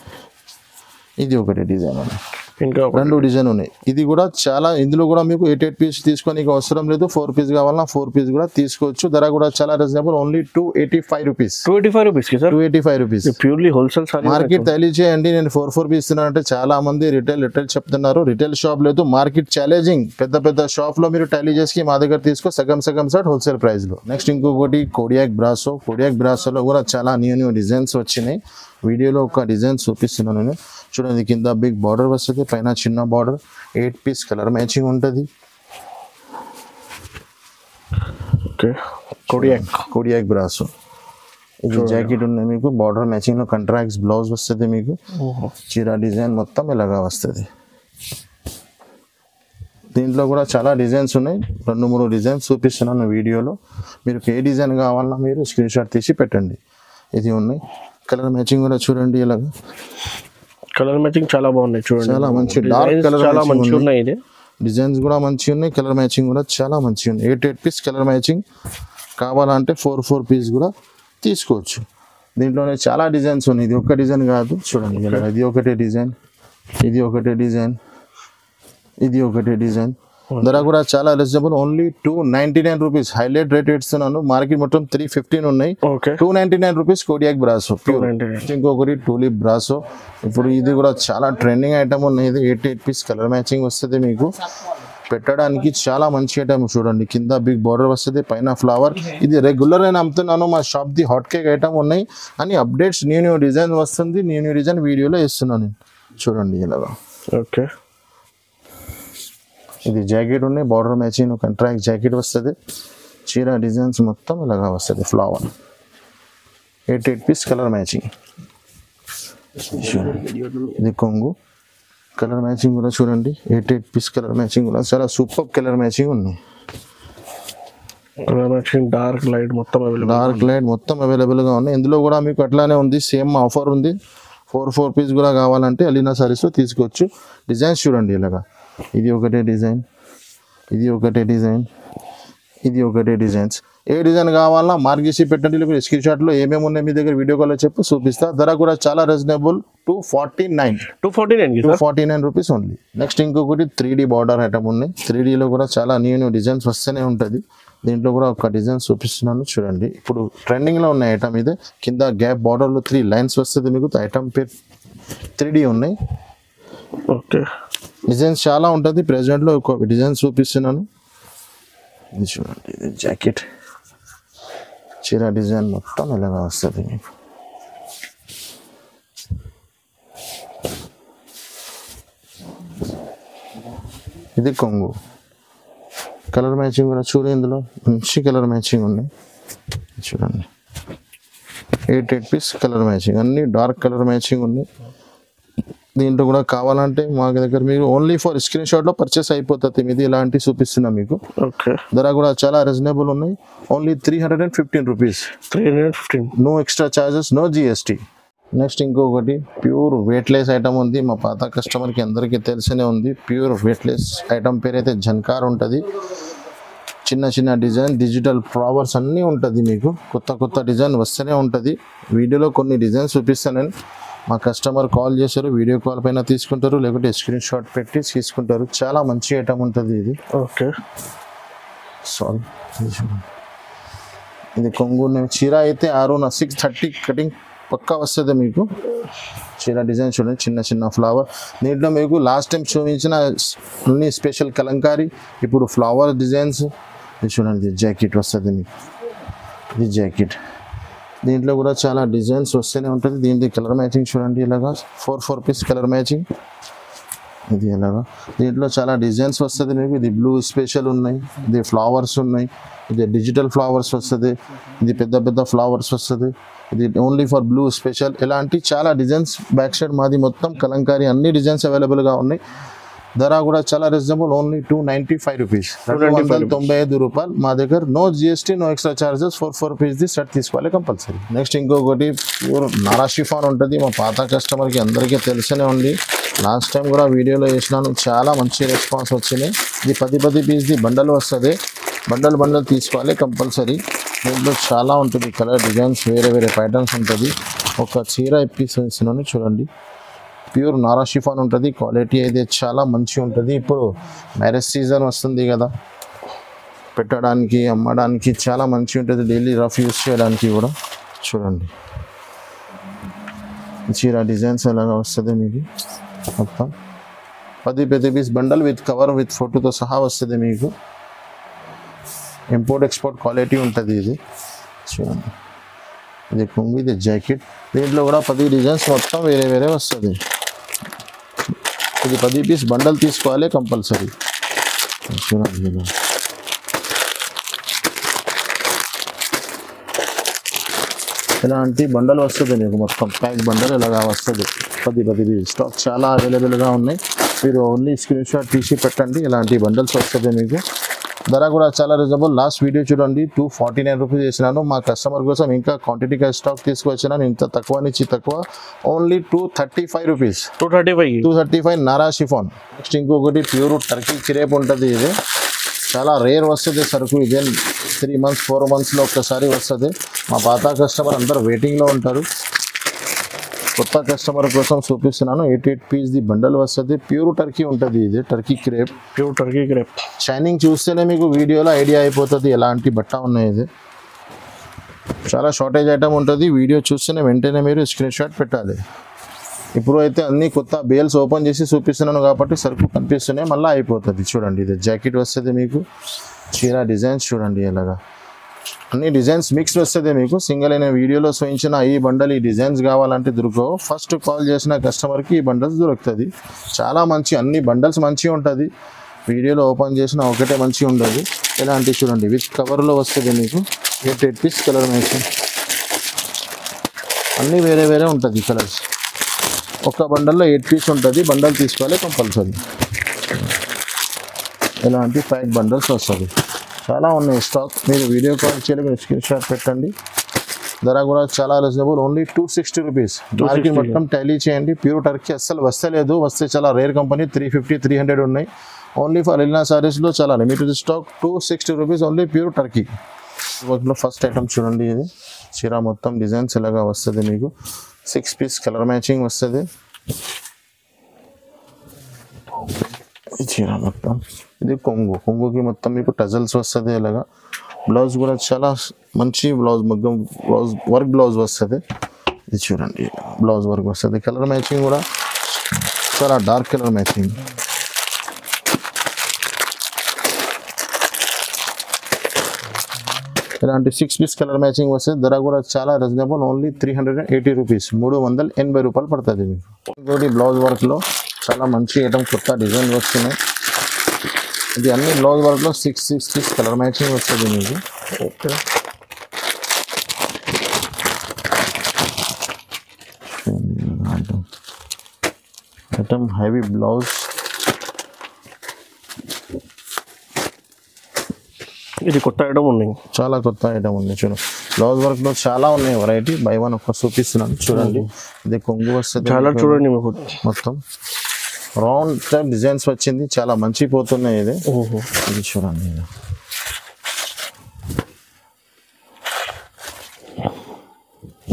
ఇది ఒకటి డిజైన్ ఉన్నాయి, ఇంకా 2 డిజైన్ ఉన్నాయి. ఇది కూడా చాలా, ఇందులో కూడా మీకు 8 పీస్ తీసుకొని అవసరం లేదు. 4 పీస్ కావాలన్నా 4 పీస్ కూడా తీసుకోవచ్చు. ధర కూడా చాలా reasonable, only 285 rupees. 285 rupees sir, 285 rupees. Purely wholesale sorry. Market తయారీ చేయండి. నేను 4 పీస్ ఇస్తున్నానంటే చాలా మంది రిటైల్ చెప్తున్నారు. రిటైల్ షాప్ లేదు, మార్కెట్ ఛాలెంజింగ్. పెద్ద షాప్ లో మీరు టాలీ చేసి మా దగ్గర తీసుకో సగం సెట్ హోల్సేల్ ప్రైస్ లో. నెక్స్ట్ ఇంకొకటి కోడియాక్ బ్రాసో. కోడియాక్ బ్రాసోలో కూడా చాలా న్యూ డిజైన్స్ వచ్చినాయి. వీడియోలో ఒక డిజైన్ చూపిస్తున్నాను నేను చూడండి. కింద బిగ్ బార్డర్ వస్తుంది, పైన చిన్న బార్డర్, 8 పీస్ కలర్ మ్యాచింగ్ ఉంటుంది. Kodiak brasso. ఇది జాకెట్ ఉన్నాయి మీకు, బార్డర్ మ్యాచింగ్ లో కంట్రాక్ట్స్ బ్లౌజ్ వస్తుంది మీకు. చీర డిజైన్ మొత్తం ఇలాగా వస్తుంది. దీంట్లో కూడా చాలా డిజైన్స్ ఉన్నాయి. 2-3 డిజైన్స్ చూపిస్తున్నాను వీడియోలో. మీరు ఏ డిజైన్ కావాలన్నా మీరు స్క్రీన్ షాట్ తీసి పెట్టండి. ఇది ఉన్నాయి. కలర్ మ్యాచింగ్ కూడా చూడండి ఇలాగా, కలర్ మ్యాచింగ్ చాలా బాగున్నాయి చూడండి. చాలా మంచి డార్క్ కలర్ చాలా మంచిగా ఉన్నాయి. ఇది డిజైన్స్ కూడా మంచిగా ఉన్నాయి. కలర్ మ్యాచింగ్ కూడా చాలా మంచిగా ఉన్నాయి. 8 పీస్ కలర్ మ్యాచింగ్ కావాలంటే 4 పీస్ కూడా తీసుకోవచ్చు. దీంట్లోనే చాలా డిజైన్స్ ఉన్నాయి. ఇది ఒక్క డిజైన్ కాదు చూడండి. ఇది ఒకటే డిజైన్, ఇది ఒకటే డిజైన్, ఇది ఒకటే డిజైన్. ధర కూడా చాలా reasonable, only 299 rupees. Highlight rate ఇస్తున్నాను. మార్కెట్ మొత్తం 315 ఉన్నాయి. 299 రూపీస్ కోడియాక్ బ్రాసో. ఇంకొకటి టూలిప్ బ్రాసో. ఇప్పుడు ఇది కూడా చాలా ట్రెండింగ్ ఐటమ్ ఉన్నాయి. ఇది 8 పీస్ కలర్ మ్యాచింగ్ వస్తుంది మీకు. పెట్టడానికి చాలా మంచి ఐటమ్ చూడండి. కింద బిగ్ బార్డర్ వస్తుంది, పైన ఫ్లవర్. ఇది రెగ్యులర్ అని అమ్ముతున్నాను. మా shop the hot cake item ఉన్నాయి అని అప్డేట్స్ న్యూ డిజైన్ వస్తుంది. న్యూ డిజైన్ వీడియోలో ఇస్తున్నాను నేను చూడండి ఇలాగా. ఓకే, ఇది జాకెట్ ఉన్నాయి, బార్డర్ మ్యాచింగ్ కంట్రాక్ట్ జాకెట్ వస్తుంది. చీర డిజైన్స్ మొత్తం ఇలాగా వస్తుంది. Flower 8 piece colour matching. ఇది కొంగు కలర్ మ్యాచింగ్ కూడా చూడండి. 8 పీస్ కలర్ మ్యాచింగ్ కూడా చాలా సూపర్ కలర్ మ్యాచింగ్ ఉన్నాయి. కలర్ మ్యాచింగ్ డార్క్ లైట్ మొత్తం అవైలబుల్గా ఉన్నాయి. ఇందులో కూడా మీకు అట్లానే ఉంది, సేమ్ ఆఫర్ ఉంది. 4 పీస్ కూడా కావాలంటే అలీనా సారీస్ తీసుకోవచ్చు. డిజైన్స్ చూడండి ఇలాగా. ఇది ఒకటే డిజైన్, ఇది ఒకటే డిజైన్, ఇది ఒకటే డిజైన్స్. ఏ డిజైన్ కావాలన్నా మార్గేసి పెట్టండి. లేకపోతే స్క్రీన్ షాట్లో ఏమేమి ఉన్నాయి మీ దగ్గర వీడియో కాల్లో చెప్పు చూపిస్తా. ధర కూడా చాలా రీజనబుల్, 249 రూపీస్ ఓన్లీ. నెక్స్ట్ ఇంకొకటి 3D బార్డర్ ఐటమ్ ఉన్నాయి. 3Dలో కూడా చాలా న్యూ డిజైన్స్ వస్తూనే ఉంటుంది. దీంట్లో కూడా ఒక డిజైన్ చూపిస్తున్నాను చూడండి. ఇప్పుడు ట్రెండింగ్లో ఉన్న ఐటమ్ ఇదే. కింద గ్యాప్ బార్డర్లో 3 లైన్స్ వస్తుంది మీకు. ఐటమ్ పేరు 3D ఉన్నాయి. ఓకే, డిజైన్స్ చాలా ఉంటుంది. ప్రెజెంట్లో ఒక డిజైన్ చూపిస్తున్నాను. ఇది చూడండి, ఇది జాకెట్ చీర డిజైన్ మొత్తం ఇలాగా వస్తుంది మీకు. ఇది కొంగు. కలర్ మ్యాచింగ్ కూడా చూడండి. ఇందులో మంచి కలర్ మ్యాచింగ్ ఉన్నాయి చూడండి. 8 పీస్ కలర్ మ్యాచింగ్, అన్ని డార్క్ కలర్ మ్యాచింగ్ ఉన్నాయి. దీంట్లో కూడా కావాలంటే మా దగ్గర మీరు ఓన్లీ ఫర్ స్క్రీన్ షాట్లో పర్చేస్ అయిపోతుంది. ఇది ఇలాంటి చూపిస్తున్నా మీకు. ఓకే, ధర కూడా చాలా రీజనబుల్ ఉన్నాయి. Only 315 rupees. 315, no extra charges, no GST. Next ఇంకొకటి ప్యూర్ వెయిట్లెస్ ఐటమ్ ఉంది. మా పాత కస్టమర్కి అందరికీ తెలిసినే ఉంది. ప్యూర్ వెయిట్లెస్ ఐటమ్ పేరు అయితే జన్కార్ ఉంటుంది. చిన్న డిజైన్, డిజిటల్ ఫ్లవర్స్ అన్నీ ఉంటుంది మీకు. కొత్త డిజైన్ వస్తూనే ఉంటుంది. వీడియోలో కొన్ని డిజైన్స్ చూపిస్తాను. మా కస్టమర్ కాల్ చేశారు, వీడియో కాల్ పైన తీసుకుంటారు, లేకుంటే స్క్రీన్ షాట్ పెట్టి తీసుకుంటారు. చాలా మంచి ఐటమ్ ఉంటుంది ఇది. ఓకే, సారీ, ఇది కొంగు. చీర అయితే 630 కటింగ్ పక్కా వస్తుంది మీకు. చీర డిజైన్ చూడండి, చిన్న ఫ్లవర్. దీంట్లో మీకు లాస్ట్ టైం చూపించిన అన్ని స్పెషల్ కలంకారీ, ఇప్పుడు ఫ్లవర్ డిజైన్స్. ఇది చూడండి, ఇది జాకెట్ వస్తుంది మీకు. ఇది జాకెట్. దీంట్లో కూడా చాలా డిజైన్స్ వస్తూనే ఉంటుంది. దీంట్లో కలర్ మ్యాచింగ్ చూడండి ఇలాగా. 4 పీస్ కలర్ మ్యాచింగ్. ఇది ఎలాగా దీంట్లో చాలా డిజైన్స్ వస్తుంది మీకు. ఇది బ్లూ స్పెషల్ ఉన్నాయి, ఇది ఫ్లవర్స్ ఉన్నాయి, ఇది డిజిటల్ ఫ్లవర్స్ వస్తుంది, ఇది పెద్ద పెద్ద ఫ్లవర్స్ వస్తుంది, ఇది ఓన్లీ ఫర్ బ్లూ స్పెషల్. ఇలాంటి చాలా డిజైన్స్ బ్యాక్ సైడ్ మాది మొత్తం కలంకారీ అన్ని డిజైన్స్ అవైలబుల్గా ఉన్నాయి. ధర కూడా చాలా రీజనబుల్, ఓన్లీ 295 రూపీస్, 295 రూపాయలు మా దగ్గర. No GST, no extra charges. 4 పీస్ది సెట్ తీసుకోవాలి కంపల్సరీ. నెక్స్ట్ ఇంకొకటి ప్యూర్ నారా షిఫాన్ ఉంటుంది. మా పాత కస్టమర్కి అందరికీ తెలిసనే ఉంది, లాస్ట్ టైం కూడా వీడియోలో వేసినాను, చాలా మంచి రెస్పాన్స్ వచ్చినాయి. ఇది 10 పీస్ది బండల్ వస్తుంది, బండల్ తీసుకోవాలి కంపల్సరీ. దీంట్లో చాలా ఉంటుంది కలర్ డిజైన్స్, వేరే ప్యాటర్న్స్ ఉంటుంది. ఒక చీర పీస్ వేసినాను చూడండి, ప్యూర్ నారా షిఫాన్ ఉంటుంది. క్వాలిటీ అయితే చాలా మంచిగా ఉంటుంది. ఇప్పుడు మ్యారేజ్ సీజన్ వస్తుంది కదా, పెట్టడానికి అమ్మడానికి చాలా మంచిగా ఉంటుంది, డైలీ రఫ్ యూస్ చేయడానికి కూడా. చూడండి చీర డిజైన్స్ ఎలాగా వస్తుంది మీకు. మొత్తం 10 piece bundle with cover with ఫోటోతో సహా వస్తుంది మీకు. ఇంపోర్ట్ ఎక్స్పోర్ట్ క్వాలిటీ ఉంటుంది ఇది. చూడండి ఇది కొంగు, ఇది జాకెట్. దీంట్లో కూడా 10 డిజైన్స్ మొత్తం వేరే వస్తుంది. ఇది 10 పీస్ బండల్ తీసుకోవాలి కంపల్సరీ. చూడండి ఇలాంటి బండల్ వస్తుంది మీకు, మొత్తం ప్యాక్ బండల్ ఇలాగా వస్తుంది. 10 పీస్ స్టాక్ చాలా అవైలబుల్గా ఉన్నాయి. మీరు ఓన్లీ స్క్రీన్ షాట్ తీసి పెట్టండి, ఇలాంటి బండల్స్ వస్తుంది మీకు. ధర కూడా చాలా రీజనబుల్. లాస్ట్ వీడియో చూడండి 249 రూపీస్ చేసినాను. మా కస్టమర్ కోసం ఇంకా క్వాంటిటీగా స్టాక్ తీసుకొచ్చినాను, ఇంత తక్కువ నుంచి తక్కువ, only 235 rupees. 235 Nara chiffon. Next ఇంకొకటి ప్యూర్ టర్కీ క్రేప్ ఉంటుంది. ఇది చాలా రేర్ వస్తుంది సరుకు, ఇదే 3 months 4 monthsలో ఒక్కసారి వస్తుంది. మా పాత కస్టమర్ అందరు వెయిటింగ్లో ఉంటారు. కొత్త కస్టమర్ కోసం చూపిస్తున్నాను. 88 పీస్ది బండల్ వస్తుంది. ప్యూర్ టర్కీ ఉంటుంది, ఇది Turkey crepe, pure Turkey crepe. Shining చూస్తేనే మీకు వీడియోలో ఐడియా అయిపోతుంది ఎలాంటి బట్ట ఉన్నాయి. ఇది చాలా షార్టేజ్ ఐటమ్ ఉంటుంది, వీడియో చూస్తేనే వెంటనే మీరు స్క్రీన్ షాట్ పెట్టాలి. ఇప్పుడు అయితే అన్ని కొత్త బేల్స్ ఓపెన్ చేసి చూపిస్తున్నాను కాబట్టి సరుకు కనిపిస్తూనే మళ్ళీ అయిపోతుంది. చూడండి ఇది జాకెట్ వస్తుంది మీకు. చీర డిజైన్స్ చూడండి ఎలాగా, అన్ని డిజైన్స్ మిక్స్ వస్తుంది మీకు. సింగిల్ అయిన వీడియోలో చూపించిన ఈ బండల్, ఈ డిజైన్స్ కావాలంటే దొరకవు. ఫస్ట్ కాల్ చేసిన కస్టమర్కి ఈ బండల్స్ దొరుకుతుంది. చాలా మంచి, అన్ని బండల్స్ మంచిగా ఉంటుంది. వీడియోలో ఓపెన్ చేసిన ఒకటే మంచిగా ఉండదు. ఇలాంటి చూడండి విత్ కవర్లో వస్తుంది మీకు. 88 పీస్ కలర్ మ్యాచింగ్, అన్నీ వేరే ఉంటుంది కలర్స్. ఒక బండల్లో 8 పీస్ ఉంటుంది, బండల్ తీసుకోవాలి కంపల్సరీ. ఇలాంటి 5 బండల్స్ వస్తుంది. చాలా ఉన్నాయి స్టాక్, మీరు వీడియో కాల్ చేయలేదు, స్క్రీన్ షాట్ పెట్టండి. ధర కూడా చాలా రీజనబుల్, ఓన్లీ 260 రూపీస్. మార్కెట్ మొత్తం టాలీ చేయండి. ప్యూర్ టర్కీ అస్సలు వస్తలేదు, వస్తే చాలా రేర్ కంపెనీ. 350 300 ఉన్నాయి. ఓన్లీ ఫర్ ఎల్నా సారీస్లో చాలా limited stock. 260 rupees only pure Turkey. వాటిలో ఫస్ట్ ఐటమ్ చూడండి, ఇది చీర మొత్తం డిజైన్స్ ఎలాగా వస్తుంది మీకు. 6 పీస్ కలర్ మ్యాచింగ్ వస్తుంది. ఈ చీర మొత్తం, ఇది కొంగుకి మొత్తం మీకు టజల్స్ వస్తుంది ఇలాగా. బ్లౌజ్ కూడా చాలా మంచి బ్లౌజ్, మగ్గం బ్లౌజ్, వర్క్ బ్లౌజ్ వస్తుంది. ఇది చూడండి బ్లౌజ్ వర్క్ వస్తుంది. కలర్ మ్యాచింగ్ కూడా చాలా డార్క్ కలర్ మ్యాచింగ్. ఇలాంటి 6 పీస్ కలర్ మ్యాచింగ్ వస్తుంది. ధర కూడా చాలా రీజనబుల్, ఓన్లీ 380 రూపీస్, 380 రూపాయలు పడుతుంది మీకు. ఇంకోటి బ్లౌజ్ వర్క్లో చాలా మంచి ఐటమ్, కొత్త డిజైన్ వస్తున్నాయి. ఇది అన్ని బ్లౌజ్ వర్క్లో 6 పీస్ కలర్ మ్యాచింగ్ వస్తుంది మీకు. Okay, item heavy blouse. ఇది కొత్త ఐటమ్ ఉంది, చాలా కొత్త ఐటమ్ ఉంది. చూడండి బ్లౌజ్ వర్క్ లో చాలా ఉన్నాయి వెరైటీ. బై వన్ ఒక చూపిస్తున్నాను చూడండి. ఇది కొంగు వస్తుంది, చాలా చూడండి మొత్తం రౌండ్ టైప్ డిజైన్స్ వచ్చింది, చాలా మంచి పోతున్నాయి. ఇది ఇది చూడండి,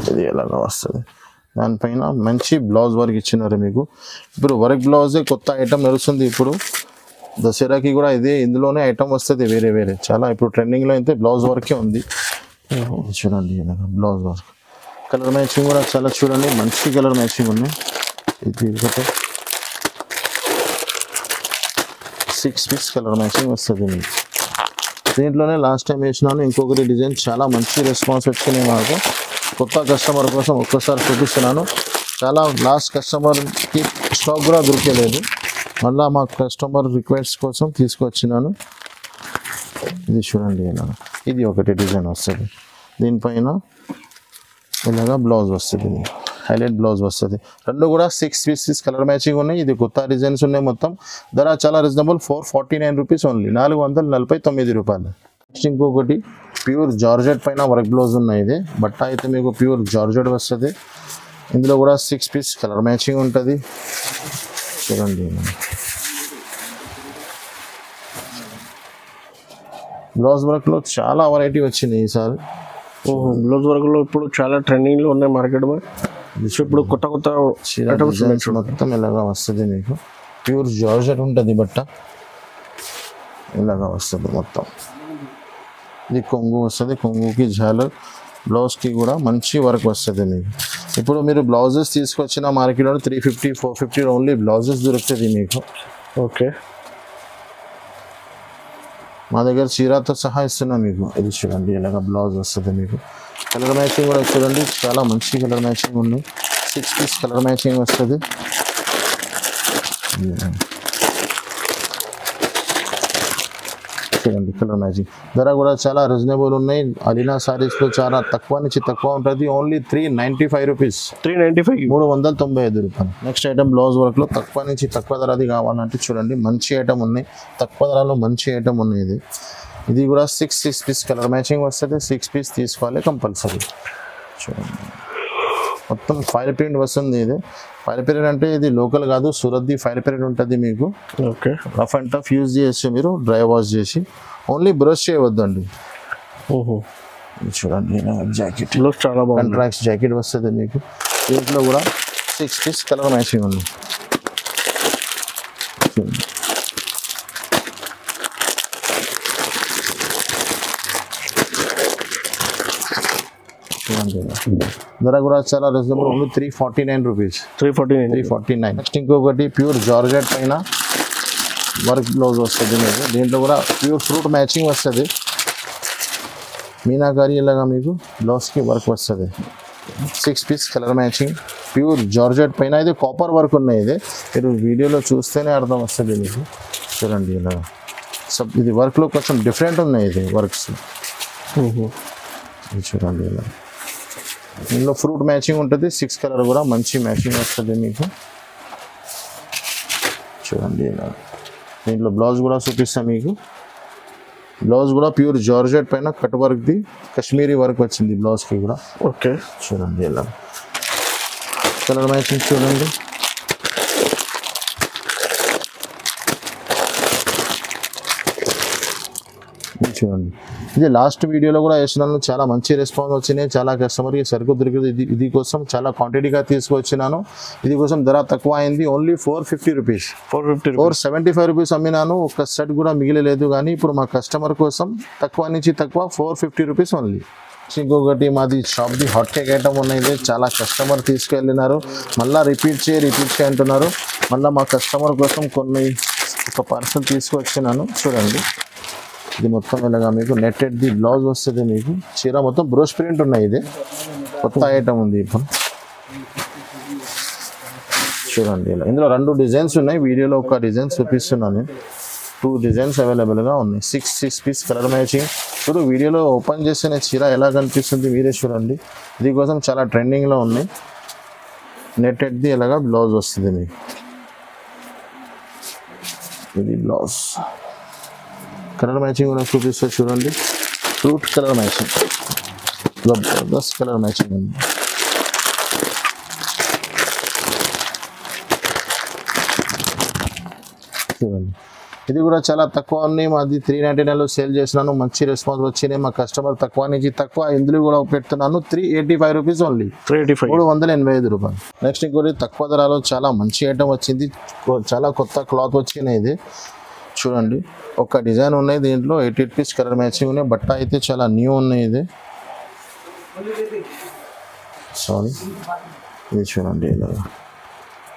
ఇది ఎలాగా వస్తుంది. దానిపైన మంచి బ్లౌజ్ వర్క్ ఇచ్చినారు మీకు. ఇప్పుడు వర్క్ బ్లౌజే కొత్త ఐటమ్ నడుస్తుంది. ఇప్పుడు దసరాకి కూడా ఇదే, ఇందులోనే ఐటమ్ వస్తుంది వేరే చాలా. ఇప్పుడు ట్రెండింగ్లో అయితే బ్లౌజ్ వర్కే ఉంది. చూడండి ఇలాగా బ్లౌజ్ వర్క్. కలర్ మ్యాచింగ్ కూడా చాలా చూడండి, మంచి కలర్ మ్యాచింగ్ ఉన్నాయి. ఇది ఒకటి 6 పీస్ కలర్ మ్యాచింగ్ వస్తుంది మీకు. దీంట్లోనే లాస్ట్ టైం వేసినాను ఇంకొకటి డిజైన్, చాలా మంచి రెస్పాన్స్ వచ్చినాయి మాకు. కొత్త కస్టమర్ కోసం ఒక్కసారి చూపిస్తున్నాను. చాలా లాస్ట్ కస్టమర్కి స్టాక్ కూడా దొరికేలేదు. మళ్ళీ మా కస్టమర్ రిక్వెస్ట్ కోసం తీసుకొచ్చినాను. ఇది చూడండి ఇలా, ఇది ఒకటి డిజైన్ వస్తుంది. దీనిపైన ఇలాగా బ్లౌజ్ వస్తుంది, హైలైట్ బ్లౌజ్ వస్తుంది. రెండు కూడా 6 పీసెస్ కలర్ మ్యాచింగ్ ఉన్నాయి. ఇది కొత్త డిజైన్స్ ఉన్నాయి. మొత్తం ధర చాలా రీజనబుల్, 449 రూపీస్ ఓన్లీ, 449 రూపాయలు. నెక్స్ట్ ఇంకొకటి ప్యూర్ జార్జెట్ పైన వర్క్ బ్లౌజ్ ఉన్నాయి. ఇది బట్ట అయితే మీకు ప్యూర్ జార్జెట్ వస్తుంది. ఇందులో కూడా 6 పీస్ కలర్ మ్యాచింగ్ ఉంటుంది. చూడండి బ్లౌజ్ వర్క్లో చాలా వెరైటీ వచ్చింది ఈసారి. బ్లౌజ్ వర్క్లో ఇప్పుడు చాలా ట్రెండింగ్లో ఉన్నాయి మార్కెట్. ఇప్పుడు కొత్త కొత్త మొత్తం ఇలాగా వస్తుంది మీకు. ప్యూర్ జార్జెట్ ఉంటుంది బట్ట, ఇలాగా వస్తుంది మొత్తం. ఇది కొంగు వస్తుంది, కొంగుకి జాలర్, బ్లౌజ్కి కూడా మంచి వర్క్ వస్తుంది మీకు. ఇప్పుడు మీరు బ్లౌజెస్ తీసుకొచ్చిన మార్కెట్లో 350, 450 ఓన్లీ బ్లౌజెస్ దొరుకుతుంది మీకు. ఓకే, మా దగ్గర చీరతో సహా ఇస్తున్నాం మీకు. ఇది చూడండి ఇలాగ బ్లౌజ్ వస్తుంది మీకు. కలర్ మ్యాచింగ్ కూడా చూడండి, చాలా మంచి కలర్ మ్యాచింగ్ ఉన్నాయి. 6 పీస్ కలర్ మ్యాచింగ్ వస్తుంది. చూడండి కలర్ మ్యాచింగ్. ధర కూడా చాలా రీజనబుల్ ఉన్నాయి. అలీనా సారీస్లో చాలా తక్కువ నుంచి తక్కువ ఉంటుంది. ఓన్లీ 395 రూపీస్, 395 రూపాయలు. నెక్స్ట్ ఐటమ్ బ్లౌజ్ వర్క్లో తక్కువ నుంచి తక్కువ ధరది కావాలంటే చూడండి మంచి ఐటమ్ ఉన్నాయి. తక్కువ ధరలో మంచి ఐటమ్ ఉన్నాయి. ఇది కూడా 6 పీస్ కలర్ మ్యాచింగ్ వస్తుంది. 6 పీస్ తీసుకోవాలి కంపల్సరీ. చూడండి మొత్తం ఫైల్ ప్రింట్ వస్తుంది. ఇది ఫైల్ ప్రింట్ అంటే ఇది లోకల్ కాదు, సూరత్ది ఫైల్ ప్రింట్ ఉంటుంది మీకు. Okay, rough and tough use చేసి మీరు డ్రై వాష్ చేసి, ఓన్లీ బ్రష్ చేయవద్దండి. చూడండి జాకెట్ చాలా బాగుంది, కాంట్రాక్ట్ జాకెట్ వస్తుంది మీకు. దీంట్లో కూడా 6 పీస్ కలర్ మ్యాచింగ్ ఉంది. ధర కూడా చాలా రీజనబుల్, ఓన్లీ 349 రూపీస్, 349. నెక్స్ట్ ఇంకొకటి ప్యూర్ జార్జెట్ పైన వర్క్ బ్లౌజ్ వస్తుంది మీకు. దీంట్లో కూడా ప్యూర్ ఫ్రూట్ మ్యాచింగ్ వస్తుంది. మీనాకారి ఇలాగా మీకు బ్లౌజ్కి వర్క్ వస్తుంది. 6 piece colour matching pure georgette పైన. ఇది కాపర్ వర్క్ ఉన్నాయి. ఇది మీరు వీడియోలో చూస్తేనే అర్థం వస్తుంది మీకు. చూడండి ఇలా ఇది వర్క్లో కొంచెం డిఫరెంట్ ఉన్నాయి. ఇది వర్క్స్ చూడండి ఇలా. దీనిలో ఫ్రూట్ మ్యాచింగ్ ఉంటుంది. 6 కలర్ కూడా మంచి మ్యాచింగ్ వస్తుంది మీకు. చూడండి ఇలా. దీంట్లో బ్లౌజ్ కూడా చూపిస్తాం మీకు. బ్లౌజ్ కూడా ప్యూర్ జార్జెట్ పైన కట్ వర్క్ది కాశ్మీరీ వర్క్ వచ్చింది బ్లౌజ్కి కూడా. ఓకే, చూడండి ఇలా కలర్ మ్యాచింగ్ చూడండి. చూడండి ఇది లాస్ట్ వీడియోలో కూడా వేసినాను. చాలా మంచి రెస్పాన్స్ వచ్చినాయి. చాలా కస్టమర్కి సరుకు దొరికింది. ఇది కోసం చాలా క్వాంటిటీగా తీసుకొచ్చినాను. ఇది కోసం ధర తక్కువ అయింది. ఓన్లీ 450 రూపీస్, 475 రూపీస్ అమ్మినాను. ఒక సెట్ కూడా మిగిలేదు. కానీ ఇప్పుడు మా కస్టమర్ కోసం తక్కువ నుంచి తక్కువ 450 రూపీస్ ఓన్లీ. ఇంకొకటి మాది షాప్ది హాట్ కేక్ ఐటమ్ ఉన్నాయి. చాలా కస్టమర్ తీసుకెళ్ళినారు. మళ్ళీ రిపీట్ చేయి అంటున్నారు. మళ్ళీ మా కస్టమర్ కోసం ఒక పార్సల్ తీసుకొచ్చినాను. చూడండి ఇది మొత్తం ఇలాగా మీకు నెట్టెడ్ది బ్లౌజ్ వస్తుంది మీకు. చీర మొత్తం బ్రోష్ ప్రింట్ ఉన్నాయి. ఇది కొత్త ఐటమ్ ఉంది ఇప్పుడు. చూడండి ఇలా. ఇందులో 2 డిజైన్స్ ఉన్నాయి. వీడియోలో ఒక డిజైన్ చూపిస్తున్నాను. 2 డిజైన్స్ అవైలబుల్గా ఉన్నాయి. 6 పీస్ కలర్ మ్యాచింగ్. ఇప్పుడు వీడియోలో ఓపెన్ చేసిన చీర ఎలా కనిపిస్తుంది మీరే చూడండి. దీనికోసం చాలా ట్రెండింగ్లో ఉన్నాయి. నెట్టెడ్ది ఇలాగా బ్లౌజ్ వస్తుంది మీకు. ఇది బ్లౌజ్ కలర్ మ్యాచింగ్ కూడా చూపిస్తే చూడండి. Fruit colour matching, Jabardasth colour matching ఉంది. చూడండి ఇది కూడా చాలా తక్కువ ఉన్నాయి. మాది 399లో సేల్ చేసినాను. మంచి రెస్పాన్స్ వచ్చినాయి. మా కస్టమర్ తక్కువ నుంచి తక్కువ ఇందులో కూడా పెడుతున్నాను. 385 రూపీస్ ఓన్లీ, 385 రూపాయలు. నెక్స్ట్ ఇంకోటి తక్కువ ధరలో చాలా మంచి ఐటమ్ వచ్చింది. చాలా కొత్త క్లాత్ వచ్చినాయి. ఇది చూడండి ఒక డిజైన్ ఉన్నాయి. దీంట్లో 88 పీస్ కలర్ మ్యాచింగ్ ఉన్నాయి. బట్ట అయితే చాలా న్యూ ఉన్నాయి. ఇది ఇది చూడండి ఇలా.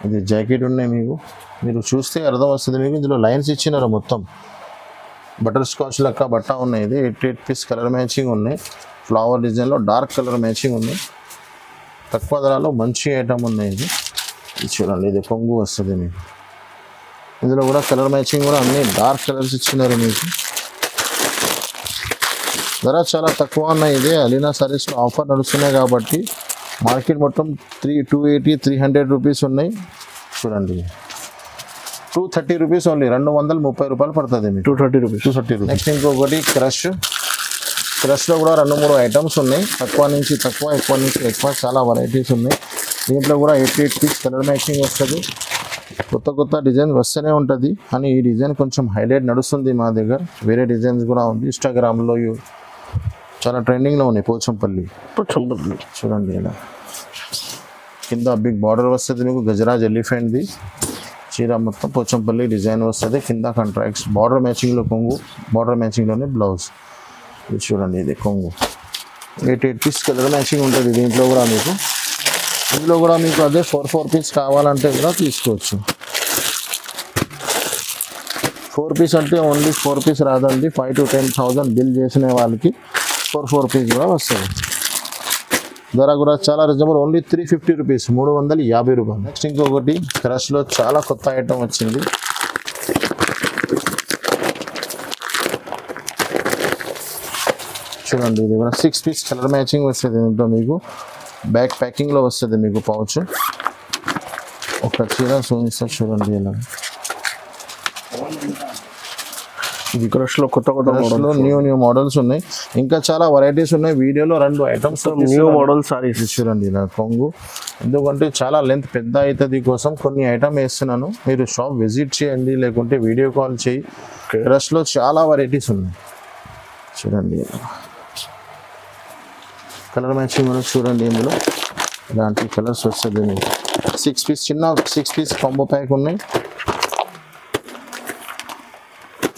ఇది జాకెట్ ఉన్నాయి మీకు. మీరు చూస్తే అర్థం వస్తుంది మీకు. ఇందులో లైన్స్ ఇచ్చినారు మొత్తం బటర్ స్కాచ్ లెక్క బట్ట ఉన్నాయి. ఇది 88 పీస్ కలర్ మ్యాచింగ్ ఉన్నాయి. ఫ్లవర్ డిజైన్లో డార్క్ కలర్ మ్యాచింగ్ ఉన్నాయి. తక్కువ ధరలో మంచి ఐటమ్ ఉన్నాయి. ఇది చూడండి ఇది కొంగు వస్తుంది మీకు. ఇందులో కూడా కలర్ మ్యాచింగ్ కూడా అన్ని డార్క్ కలర్స్ ఇచ్చినారు మీకు. ధర చాలా తక్కువ ఉన్నాయి. ఇది అలీనా సారీస్లో ఆఫర్ నడుస్తున్నాయి కాబట్టి మార్కెట్ మొత్తం 280 300 రూపీస్ ఉన్నాయి. చూడండి 230 రూపీస్ ఓన్లీ, 230 రూపాయలు పడుతుంది మీకు. 230 రూపీస్. నెక్స్ట్ ఇంకొకటి క్రష్లో కూడా 2-3 ఐటమ్స్ ఉన్నాయి. తక్కువ నుంచి తక్కువ, ఎక్కువ నుంచి ఎక్కువ, చాలా వెరైటీస్ ఉన్నాయి. దీంట్లో కూడా 88 పీస్ కలర్ మ్యాచింగ్ వస్తుంది. కొత్త డిజైన్ వస్తూనే ఉంటుంది. కానీ ఈ డిజైన్ కొంచెం హైలైట్ నడుస్తుంది మా దగ్గర. వేరే డిజైన్స్ కూడా ఉంది. ఇన్స్టాగ్రామ్లో చాలా ట్రెండింగ్లో ఉన్నాయి. పోచంపల్లి చూడండి ఇలా కింద బిగ్ బార్డర్ వస్తుంది మీకు. గజరాజ్ ఎలిఫెంట్ది చీర మొత్తం పోచంపల్లి డిజైన్ వస్తుంది. కింద కాంట్రాక్ట్స్ బార్డర్ మ్యాచింగ్లో కొంగు, బార్డర్ మ్యాచింగ్లోనే బ్లౌజ్. ఇది చూడండి, ఇది కొంగు 88 పీస్ కలర్ మ్యాచింగ్ ఉంటుంది దీంట్లో కూడా మీకు. ఇందులో కూడా మీకు అదే 4 పీస్ కావాలంటే కూడా తీసుకోవచ్చు. 4 పీస్ అంటే ఓన్లీ 4 పీస్ రాదండి. 5 to 10,000 బిల్ చేసిన వాళ్ళకి 4 పీస్ కూడా వస్తుంది. ధర కూడా చాలా రీజనబుల్, ఓన్లీ 350 రూపీస్, 350 రూపాయలు. నెక్స్ట్ ఇంకొకటి క్రష్లో చాలా కొత్త ఐటమ్ వచ్చింది. చూడండి ఇది కూడా 6 పీస్ కలర్ మ్యాచింగ్ వస్తుంది. దీంట్లో మీకు బ్యాక్ ప్యాకింగ్లో వస్తుంది మీకు పౌచ్. ఒక చీర చూపిస్తారు చూడండి ఇలా. ఇది క్రష్లో కొత్త న్యూ మోడల్స్ ఉన్నాయి. ఇంకా చాలా వెరైటీస్ ఉన్నాయి. వీడియోలో 2 ఐటమ్స్ న్యూ మోడల్ సారీస్ చూడండి ఇలా కొంగు. ఎందుకంటే చాలా లెంత్ పెద్ద అవుతుంది కోసం కొన్ని ఐటమ్ వేస్తున్నాను. మీరు షాప్ విజిట్ చేయండి, లేకుంటే వీడియో కాల్ చేయి. క్రష్లో చాలా వెరైటీస్ ఉన్నాయి. చూడండి ఇలా కలర్ మ్యాచింగ్ కూడా చూడండి. ఇందులో ఇలాంటి కలర్స్ వస్తుంది మీకు. 6 పీస్ చిన్న 6 పీస్ కాంబో ప్యాక్ ఉన్నాయి.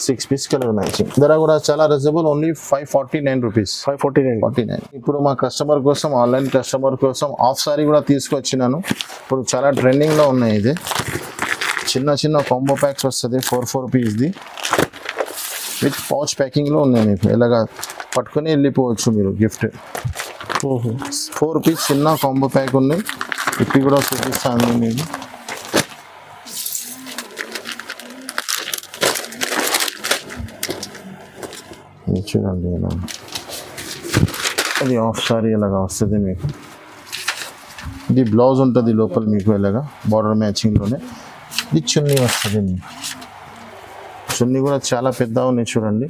6 పీస్ కలర్ మ్యాచింగ్. ధర కూడా చాలా రీజనబుల్, ఓన్లీ 549 రూపీస్. 549. ఇప్పుడు మా కస్టమర్ కోసం, ఆన్లైన్ కస్టమర్ కోసం హాఫ్ సారీ కూడా తీసుకొచ్చినాను. ఇప్పుడు చాలా ట్రెండింగ్లో ఉన్నాయి. ఇది చిన్న కాంబో ప్యాక్స్ వస్తుంది 4 పీస్ది విత్ పౌచ్ ప్యాకింగ్లో ఉన్నాయి మీకు. ఇలాగా పట్టుకొని వెళ్ళిపోవచ్చు మీరు గిఫ్ట్. 4 పీస్ చిన్న కాంబో ప్యాక్ ఉన్నాయి. ఇప్పి కూడా చూపిస్తాను మీకు. చూడండి ఇలా అది హాఫ్ సారీ ఇలాగా వస్తుంది మీకు. ఇది బ్లౌజ్ ఉంటుంది లోపల మీకు ఇలాగా బార్డర్ మ్యాచింగ్లోనే. ఇది చున్నీ వస్తుంది మీకు. చున్నీ కూడా చాలా పెద్ద ఉన్నాయి చూడండి.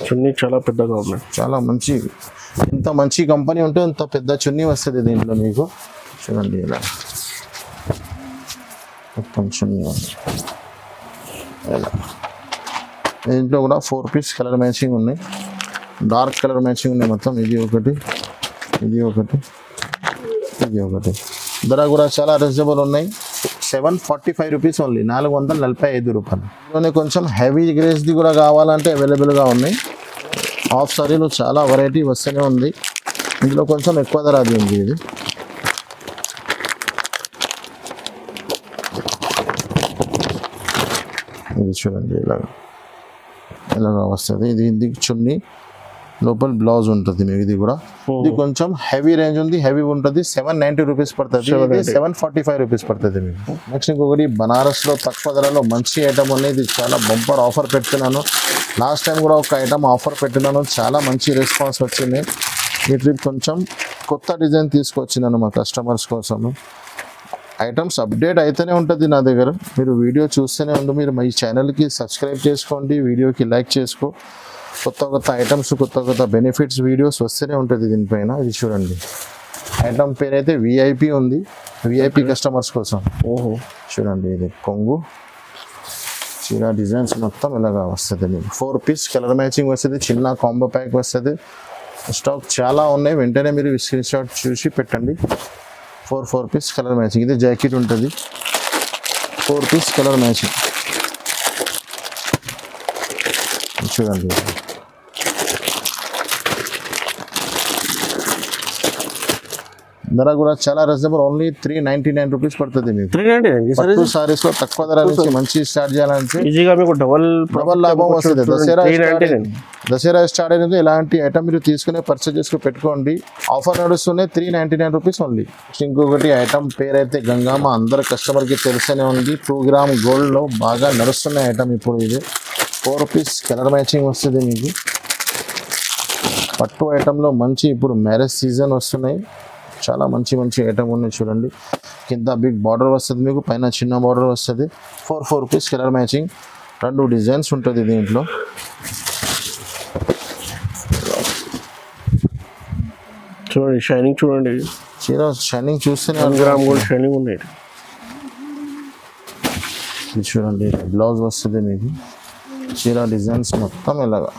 చున్నీ చాలా పెద్దగా ఉన్నాయి. చాలా మంచి, ఎంత మంచి కంపెనీ ఉంటే అంత పెద్ద చున్నీ వస్తుంది దీంట్లో మీకు. చూడండి ఇలా మొత్తం చున్నీ ఉంది. ఇలా దీంట్లో కూడా 4 పీస్ కలర్ మ్యాచింగ్ ఉన్నాయి. డార్క్ కలర్ మ్యాచింగ్ ఉన్నాయి మొత్తం. ఇది ఒకటి, ఇది ఒకటి, ఇది ఒకటి. ధర కూడా చాలా రీజనబుల్ ఉన్నాయి. 745 రూపీస్ ఓన్లీ, 445 రూపాయలు. ఇందులోనే కొంచెం హెవీ గ్రేస్ది కూడా కావాలంటే అవైలబుల్గా ఉన్నాయి. హాఫ్ సారీలో చాలా వెరైటీ వస్తూనే ఉంది. ఇందులో కొంచెం ఎక్కువ ధర అది ఉంది. ఇది చూడండి ఇలాగా వస్తుంది. ఇది చున్నీ, లోపల బ్లౌజ్ ఉంటుంది మీకు. ఇది కూడా ఇది కొంచెం హెవీ రేంజ్ ఉంది, హెవీ ఉంటుంది. 790 రూపీస్ పడుతుంది. 745 రూపీస్ పడుతుంది మీకు. నెక్స్ట్ ఇంకొకటి బనారస్లో తక్కువ ధరలో మంచి ఐటమ్ ఉన్నాయి. ఇది చాలా బంపర్ ఆఫర్ పెడుతున్నాను. లాస్ట్ టైం కూడా ఒక ఐటమ్ ఆఫర్ పెట్టినాను, చాలా మంచి రెస్పాన్స్ వచ్చింది. ఈ ట్రిప్ కొంచెం కొత్త డిజైన్ తీసుకొచ్చినాను మా కస్టమర్స్ కోసం. ఐటమ్స్ అప్డేట్ అయితేనే ఉంటుంది నా దగ్గర. మీరు వీడియో చూస్తూనే ఉండు. మీరు మా ఈ ఛానల్కి సబ్స్క్రైబ్ చేసుకోండి, వీడియోకి లైక్ చేసుకో. కొత్త ఐటమ్స్, కొత్త బెనిఫిట్స్ వీడియోస్ వస్తూనే ఉంటుంది దీనిపైన. ఇది చూడండి, ఐటమ్ పేరు అయితే విఐపి ఉంది, విఐపి కస్టమర్స్ కోసం. చూడండి ఇది కొంగు చీర డిజైన్స్ మొత్తం ఇలాగా వస్తుంది మీకు. 4 పీస్ కలర్ మ్యాచింగ్ వస్తుంది, చిన్న కాంబో ప్యాక్ వస్తుంది. స్టాక్ చాలా ఉన్నాయి, వెంటనే మీరు స్క్రీన్ షాట్ చూసి పెట్టండి. 4 పీస్ కలర్ మ్యాచింగ్. ఇది జాకెట్ ఉంటుంది. 4 పీస్ కలర్ మ్యాచింగ్ చూడండి. ధర కూడా చాలా రీజనబుల్, ఓన్లీ 399 రూపీస్ పడుతుంది మీకు. 399 పట్టు సారీస్ లో తక్కువ ధర నుంచి మంచి స్టార్ట్ చేయాలంటే ఈజీగా మీకు డబల్ లాభం వస్తుంది. దసరా స్టార్ట్ అయినది ఇలాంటి ఐటమ్ మీరు తీసుకునే పర్చేజ్ చేసుకుని పెట్టుకోండి. ఆఫర్ నడుస్తున్నాయి 399 రూపీస్ ఓన్లీ. ఇంకొకటి ఐటమ్ పేరు అయితే గంగామ, అందరు కస్టమర్ కి తెలిసనే ఉంది. 2 గ్రామ్ గోల్డ్ లో బాగా నడుస్తున్న ఐటమ్ ఇప్పుడు ఇది. 4 రూపీస్ కలర్ మ్యాచింగ్ వస్తుంది మీకు. పట్టు ఐటంలో మంచి ఇప్పుడు మ్యారేజ్ సీజన్ వస్తున్నాయి, చాలా మంచి మంచి ఐటమ్ ఉన్నాయి చూడండి. కింద బిగ్ బార్డర్ వస్తుంది మీకు, పైన చిన్న బార్డర్ వస్తుంది. 4 రూపీస్ కలర్ మ్యాచింగ్, 2 డిజైన్స్ ఉంటుంది దీంట్లో. చూడండి షైనింగ్, చూడండి చీర షైనింగ్ చూస్తేనే 1 గ్రామ్ గోల్డ్ షైనింగ్ ఉన్నాయి. ఇది చూడండి బ్లౌజ్ వస్తుంది మీకు. చీర డిజైన్స్ మొత్తం ఇలాగా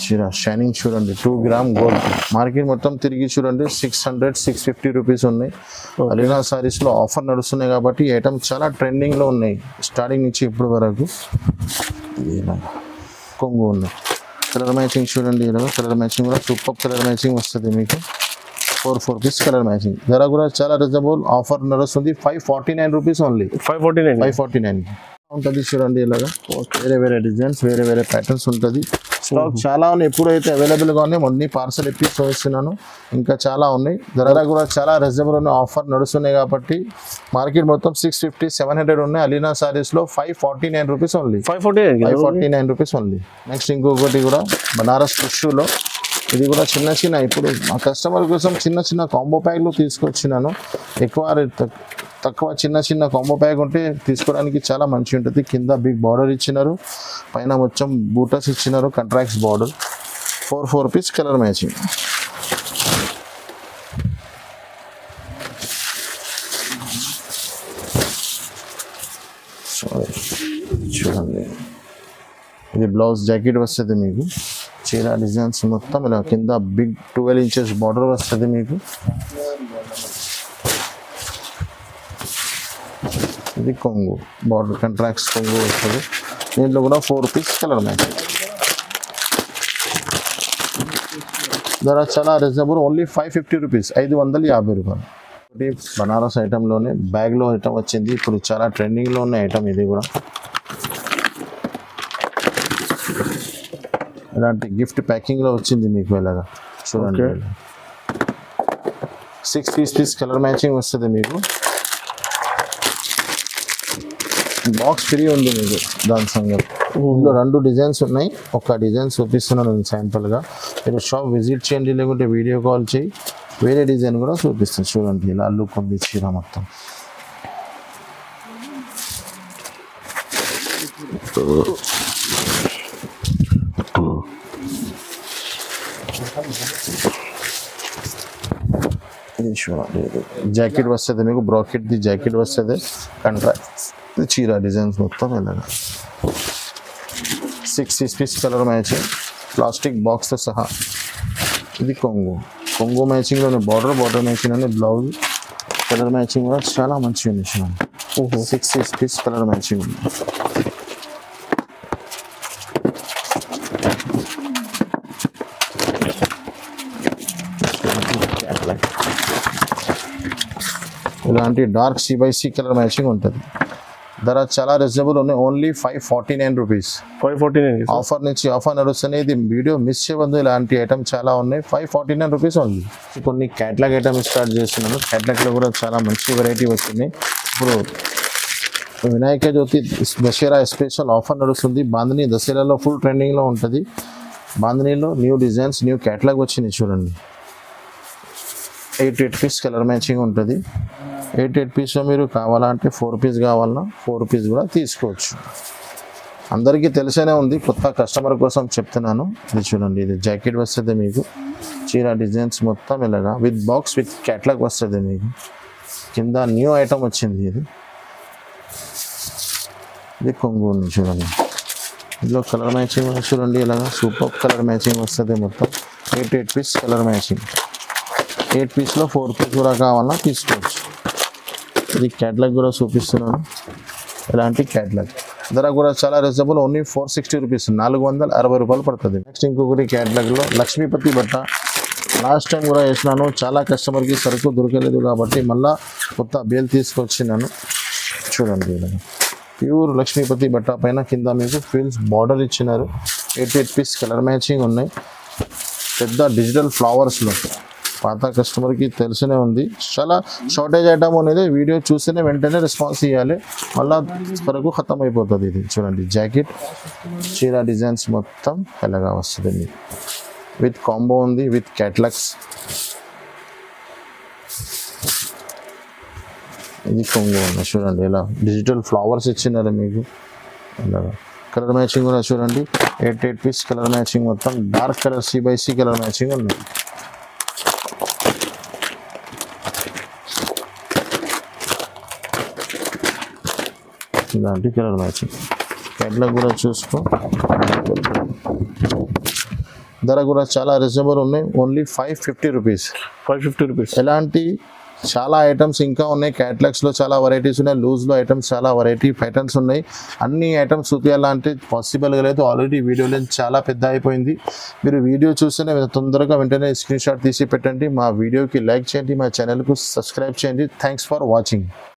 చీర షైనింగ్ చూడండి. 2 గ్రామ్ గోల్డ్. మార్కెట్ మొత్తం తిరిగి చూడండి 600-650 రూపీస్ ఉన్నాయి. అలీనా సారీస్ లో ఆఫర్ నడుస్తున్నాయి కాబట్టి ఐటమ్ చాలా ట్రెండింగ్ లో ఉన్నాయి స్టార్టింగ్ నుంచి ఇప్పుడు వరకు. కొంగు ఉన్నాయి. కలర్ మ్యాచింగ్ చూడండి, ఇలా కలర్ మ్యాచింగ్ కూడా సూపర్ కలర్ మ్యాచింగ్ వస్తుంది మీకు. 4 రూపీస్ కలర్ మ్యాచింగ్. ధర కూడా చాలా రీజనబుల్, ఆఫర్ నడుస్తుంది 549 రూపీస్ ఓన్లీ. 549 ఉంటుంది చూడండి. ఇలాగా వేరే వేరే డిజైన్స్, వేరే వేరే ప్యాటర్న్స్ ఉంటుంది. స్టాక్ చాలా ఉన్నాయి, ఎప్పుడైతే అవైలబుల్గా ఉన్నాయి మొన్న పార్సల్ ఇప్పిస్తున్నాను, ఇంకా చాలా ఉన్నాయి. ధర కూడా చాలా రీజనబుల్ ఉన్నాయి, ఆఫర్ నడుస్తున్నాయి కాబట్టి. మార్కెట్ మొత్తం 650-700 ఉన్నాయి. అలీనా సారీస్ లో 549 rupees only. 549 rupees only. Next ఇంకొకటి కూడా బనారస్ టిష్యూలో, ఇది కూడా చిన్న చిన్న ఇప్పుడు మా కస్టమర్ కోసం చిన్న చిన్న కాంబో ప్యాక్లు తీసుకొచ్చినాను. తక్కువ చిన్న చిన్న కాంబో ప్యాక్ ఉంటే తీసుకోవడానికి చాలా మంచి ఉంటుంది. కింద బిగ్ బార్డర్ ఇచ్చినారు, పైన మొత్తం బూటస్ ఇచ్చినారు, contracts border. 4 rupees colour matching. చూడండి ఇది బ్లౌజ్ జాకెట్ వస్తుంది మీకు. చీర డిజైన్స్ మొత్తం ఇలా కింద బిగ్ 12 ఇంచెస్ బార్డర్ వస్తుంది మీకు. ఇది కొంగు బార్డర్, కంట్రాక్ట్స్ కొంగు వస్తుంది. దీంట్లో కూడా 4 రూపీస్ కలర్ మ్యాచింగ్. ధర చాలా రీజనబుల్, ఓన్లీ 550 రూపీస్, 550 రూపాయలు. బనారస్ ఐటెంలోనే బ్యాగ్లో ఐటమ్ వచ్చింది, ఇప్పుడు చాలా ట్రెండింగ్లో ఉన్న ఐటమ్ ఇది కూడా. ఇలాంటి గిఫ్ట్ ప్యాకింగ్లో వచ్చింది మీకు. ఇలాగా చూడండి 6 పీస్ కలర్ మ్యాచింగ్ వస్తుంది మీకు. బాక్స్ ఫ్రీ ఉంది మీకు దాని సంగతి. ఇందులో 2 డిజైన్స్ ఉన్నాయి, ఒక డిజైన్ చూపిస్తున్నాను నేను శాంపుల్గా. మీరు షాప్ విజిట్ చేయండి, లేకుంటే వీడియో కాల్ చేయి, వేరే డిజైన్ కూడా చూపిస్తాను. చూడండి ఇలా లుక్ ఉంది చీర మొత్తం. ఇది చూడండి జాకెట్ వస్తుంది మీకు, బ్రాకెట్ ది జాకెట్ వస్తుంది, కంట్రాక్ట్ చీర డిజైన్స్ మొత్తం ఇలాగా. 6 పీస్ కలర్ మ్యాచింగ్, ప్లాస్టిక్ బాక్స్తో సహా. ఇది కొంగు మ్యాచింగ్లోనే బార్డర్ మ్యాచింగ్ అనే బ్లౌజ్, కలర్ మ్యాచింగ్ కూడా చాలా మంచిగా ఉంది చూడండి. 6 పీస్ కలర్ మ్యాచింగ్ ఉంది. ఇలాంటి డార్క్ C/C కలర్ మ్యాచింగ్ ఉంటుంది. ధర చాలా రీజనబుల్ ఉన్నాయి, ఓన్లీ 549 రూపీస్. 549 ఆఫర్ నుంచి ఆఫర్ నడుస్తున్నాయి. ఇది వీడియో మిస్ చేయవద్దు, ఇలాంటి ఐటమ్ చాలా ఉన్నాయి. 549 రూపీస్ ఓన్లీ. కొన్ని క్యాట్లాగ్ ఐటమ్ స్టార్ట్ చేస్తున్నాను. క్యాట్లాగ్లో కూడా చాలా మంచి వెరైటీ వచ్చింది. ఇప్పుడు వినాయక చవితి దసరా స్పెషల్ ఆఫర్ నడుస్తుంది. బాందిని దసరాలో ఫుల్ ట్రెండింగ్లో ఉంటుంది. బాందినీలో న్యూ డిజైన్స్, న్యూ క్యాట్లాగ్ వచ్చింది చూడండి. 8 పీస్ కలర్ మ్యాచింగ్ ఉంటుంది. 8 పీస్లో మీరు కావాలంటే 4 పీస్ కావాలన్నా 4 పీస్ కూడా తీసుకోవచ్చు. అందరికీ తెలిసేనే ఉంది, కొత్త కస్టమర్ కోసం చెప్తున్నాను. ఇది చూడండి, ఇది జాకెట్ వస్తుంది మీకు. చీర డిజైన్స్ మొత్తం ఇలాగా విత్ బాక్స్ విత్ క్యాట్లాగ్ వస్తుంది మీకు. కింద న్యూ ఐటమ్ వచ్చింది. ఇది కొంగు ఉంది చూడండి. ఇందులో కలర్ మ్యాచింగ్ చూడండి, ఇలాగా సూపర్ కలర్ మ్యాచింగ్ వస్తుంది మొత్తం. 8 పీస్ కలర్ మ్యాచింగ్. 8 పీస్లో 4 పీస్ కూడా కావాలన్నా తీసుకోవచ్చు. ఇది క్యాట్లాగ్ కూడా చూపిస్తున్నాను. ఇలాంటి క్యాట్లాగ్ ధర కూడా చాలా రీజనబుల్, ఓన్లీ 460 రూపీస్, 460 రూపాయలు పడుతుంది. నెక్స్ట్ ఇంకొకటి క్యాటలాగ్లో లక్ష్మీపతి బట్ట. లాస్ట్ టైం కూడా వేసినాను, చాలా కస్టమర్కి సరుకు దొరకలేదు కాబట్టి మళ్ళీ కొత్త బేల్ తీసుకొచ్చినాను. చూడండి, ప్యూర్ లక్ష్మీపతి బట్ట పైన కింద మీకు ఫీల్స్ బార్డర్ ఇచ్చినారు. 8 పీస్ కలర్ మ్యాచింగ్ ఉన్నాయి. పెద్ద డిజిటల్ ఫ్లవర్స్లో పాత కస్టమర్కి తెలిసినే ఉంది. చాలా షార్టేజ్ ఐటమ్ అనేది, వీడియో చూస్తేనే వెంటనే రెస్పాన్స్ ఇవ్వాలి, మళ్ళీ వరకు ఖతం అయిపోతుంది. ఇది చూడండి, జాకెట్ చీర డిజైన్స్ మొత్తం ఎలాగా వస్తుంది, విత్ కాంబో ఉంది, విత్ క్యాటలాగ్స్. ఇది కొంగు ఉంది చూడండి, ఇలా డిజిటల్ ఫ్లవర్స్ ఇచ్చినారు మీకు. ఇలాగా కలర్ మ్యాచింగ్ కూడా చూడండి, 8 పీస్ కలర్ మ్యాచింగ్ మొత్తం dark colour C/C colour matching ఉంది. ఇలాంటి కలర్ మ్యాచింగ్ క్యాటలాగ్ కూడా చూసుకో. ధర కూడా చాలా రీజనబుల్ ఉన్నాయి, ఓన్లీ 550 రూపీస్. 550 రూపీస్. ఎలాంటి చాలా ఐటమ్స్ ఇంకా ఉన్నాయి. క్యాటలాగ్స్లో చాలా వెరైటీస్ ఉన్నాయి, లూజ్లో ఐటమ్స్ చాలా వెరైటీ ప్యాటర్న్స్ ఉన్నాయి. అన్ని ఐటమ్స్ చూపించాలంటే పాసిబుల్గా లేదు, ఆల్రెడీ వీడియో లెంత్ చాలా పెద్ద అయిపోయింది. మీరు వీడియో చూస్తేనే తొందరగా వెంటనే స్క్రీన్ షాట్ తీసి పెట్టండి. మా వీడియోకి లైక్ చేయండి, మా ఛానల్కు సబ్స్క్రైబ్ చేయండి. Thanks for watching.